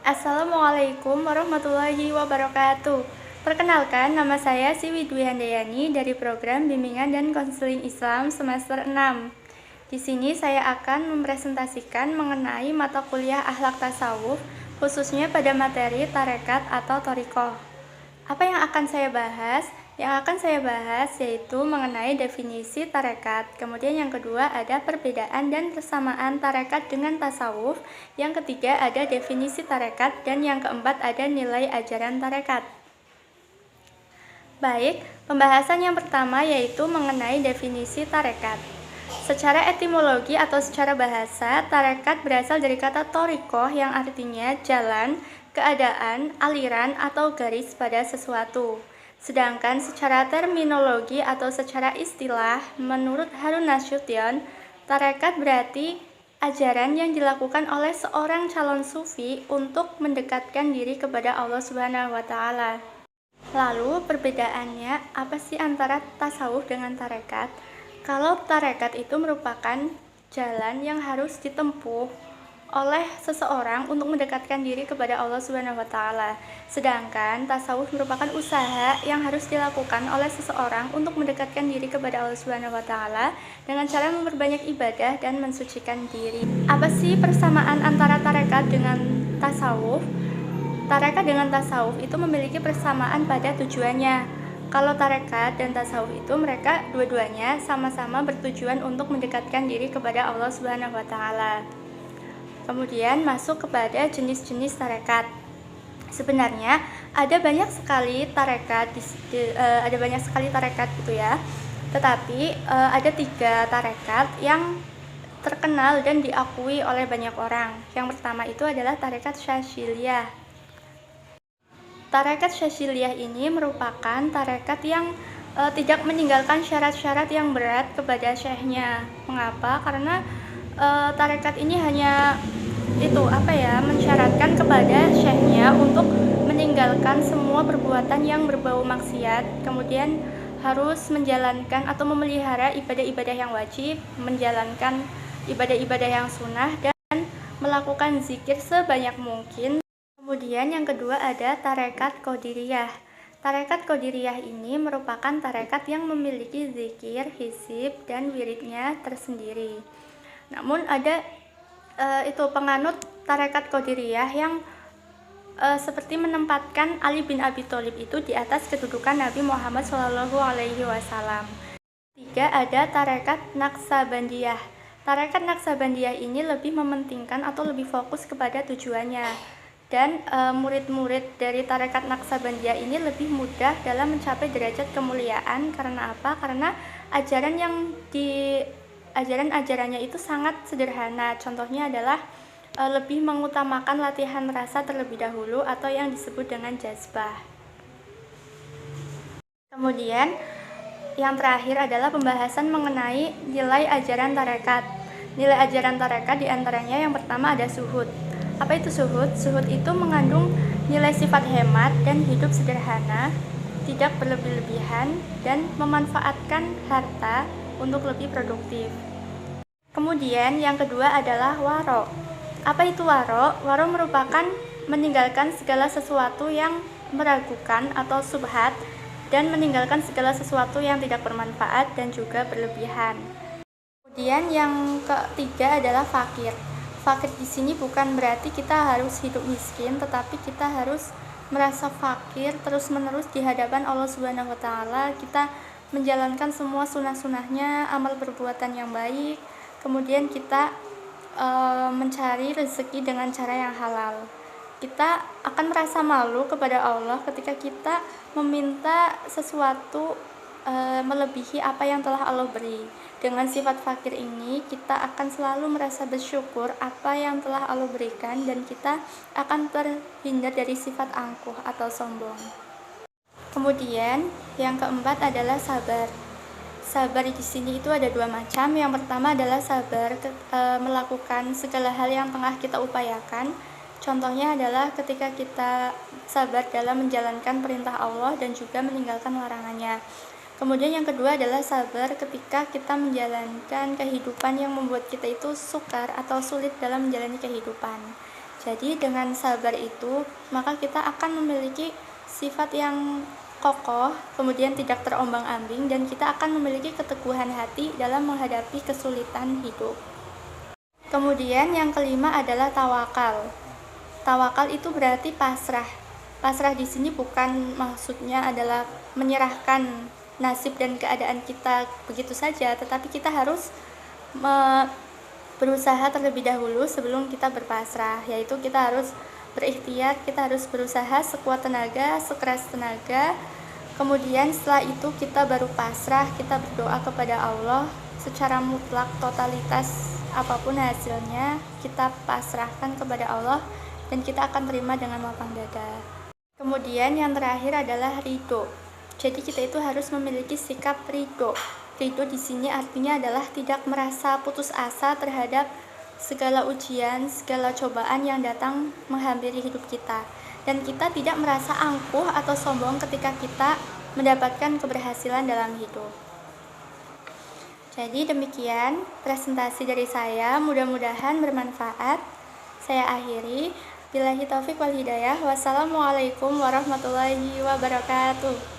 Assalamualaikum warahmatullahi wabarakatuh. Perkenalkan, nama saya Siwi Dwi Handayani dari program Bimbingan dan Konseling Islam semester 6. Di sini saya akan mempresentasikan mengenai mata kuliah Akhlak Tasawuf, khususnya pada materi tarekat atau thariqah. Apa yang akan saya bahas? Yang akan saya bahas yaitu mengenai definisi tarekat. Kemudian yang kedua ada perbedaan dan persamaan tarekat dengan tasawuf. Yang ketiga ada definisi tarekat dan yang keempat ada nilai ajaran tarekat. Baik, pembahasan yang pertama yaitu mengenai definisi tarekat. Secara etimologi atau secara bahasa, tarekat berasal dari kata thariqah yang artinya jalan, keadaan, aliran, atau garis pada sesuatu. Sedangkan secara terminologi atau secara istilah, menurut Harun Nasution, tarekat berarti ajaran yang dilakukan oleh seorang calon sufi untuk mendekatkan diri kepada Allah Subhanahu wa Ta'ala. Lalu perbedaannya apa sih antara tasawuf dengan tarekat? Kalau tarekat itu merupakan jalan yang harus ditempuh oleh seseorang untuk mendekatkan diri kepada Allah Subhanahu wa Ta'ala. Sedangkan tasawuf merupakan usaha yang harus dilakukan oleh seseorang untuk mendekatkan diri kepada Allah Subhanahu wa Ta'ala dengan cara memperbanyak ibadah dan mensucikan diri. Apa sih persamaan antara tarekat dengan tasawuf? Tarekat dengan tasawuf itu memiliki persamaan pada tujuannya. Kalau tarekat dan tasawuf itu mereka dua-duanya sama-sama bertujuan untuk mendekatkan diri kepada Allah Subhanahu wa Ta'ala. Kemudian masuk kepada jenis-jenis tarekat. Sebenarnya ada banyak sekali tarekat, gitu ya. Tetapi ada 3 tarekat yang terkenal dan diakui oleh banyak orang. Yang pertama itu adalah tarekat Syadziliyah. Tarekat Syadziliyah ini merupakan tarekat yang tidak meninggalkan syarat-syarat yang berat kepada syekhnya. Mengapa? Karena tarekat ini hanya mensyaratkan kepada syekhnya untuk meninggalkan semua perbuatan yang berbau maksiat, kemudian harus menjalankan atau memelihara ibadah-ibadah yang wajib, menjalankan ibadah-ibadah yang sunnah, dan melakukan zikir sebanyak mungkin. Kemudian yang kedua ada tarekat Qadiriyah. Tarekat Qadiriyah ini merupakan tarekat yang memiliki zikir, hizib, dan wiridnya tersendiri. Namun ada penganut tarekat Qadiriyah yang seperti menempatkan Ali bin Abi Thalib itu di atas kedudukan Nabi Muhammad SAW. 3 ada tarekat Naqsabandiyah. Tarekat Naqsabandiyah ini lebih mementingkan atau lebih fokus kepada tujuannya. Dan murid-murid dari tarekat Naqsabandiyah ini lebih mudah dalam mencapai derajat kemuliaan. Karena apa? Karena ajaran-ajarannya itu sangat sederhana. Contohnya adalah lebih mengutamakan latihan rasa terlebih dahulu atau yang disebut dengan jazbah. Kemudian yang terakhir adalah pembahasan mengenai nilai ajaran tarekat. Nilai ajaran tarekat diantaranya yang pertama ada zuhud. Apa itu zuhud? Zuhud itu mengandung nilai sifat hemat dan hidup sederhana, tidak berlebih-lebihan, dan memanfaatkan harta untuk lebih produktif. Kemudian yang kedua adalah waro. Apa itu waro? Waro merupakan meninggalkan segala sesuatu yang meragukan atau subhat dan meninggalkan segala sesuatu yang tidak bermanfaat dan juga berlebihan. Kemudian yang ketiga adalah fakir. Fakir di sini bukan berarti kita harus hidup miskin, tetapi kita harus merasa fakir terus-menerus di hadapan Allah Subhanahu wa Ta'ala. Kita menjalankan semua sunnah-sunnahnya, amal perbuatan yang baik. Kemudian kita mencari rezeki dengan cara yang halal. Kita akan merasa malu kepada Allah ketika kita meminta sesuatu melebihi apa yang telah Allah beri. Dengan sifat fakir ini kita akan selalu merasa bersyukur apa yang telah Allah berikan, dan kita akan terhindar dari sifat angkuh atau sombong. Kemudian yang keempat adalah sabar. Sabar di sini itu ada 2 macam. Yang pertama adalah sabar melakukan segala hal yang tengah kita upayakan. Contohnya adalah ketika kita sabar dalam menjalankan perintah Allah dan juga meninggalkan larangannya. Kemudian yang kedua adalah sabar ketika kita menjalankan kehidupan yang membuat kita itu sukar atau sulit dalam menjalani kehidupan. Jadi dengan sabar itu, maka kita akan memiliki sifat yang kokoh, kemudian tidak terombang-ambing, dan kita akan memiliki keteguhan hati dalam menghadapi kesulitan hidup. Kemudian yang kelima adalah tawakal. Tawakal itu berarti pasrah. Pasrah di sini bukan maksudnya adalah menyerahkan nasib dan keadaan kita begitu saja, tetapi kita harus berusaha terlebih dahulu sebelum kita berpasrah, yaitu kita harus berikhtiar, kita harus berusaha sekuat tenaga, sekeras tenaga. Kemudian setelah itu kita baru pasrah, kita berdoa kepada Allah secara mutlak, totalitas apapun hasilnya kita pasrahkan kepada Allah dan kita akan terima dengan lapang dada. Kemudian yang terakhir adalah ridho. Jadi kita itu harus memiliki sikap ridho. Ridho di sini artinya adalah tidak merasa putus asa terhadap segala ujian, segala cobaan yang datang menghampiri hidup kita. Dan kita tidak merasa angkuh atau sombong ketika kita mendapatkan keberhasilan dalam hidup. Jadi demikian presentasi dari saya, mudah-mudahan bermanfaat. Saya akhiri. Billahi taufiq wal hidayah. Wassalamualaikum warahmatullahi wabarakatuh.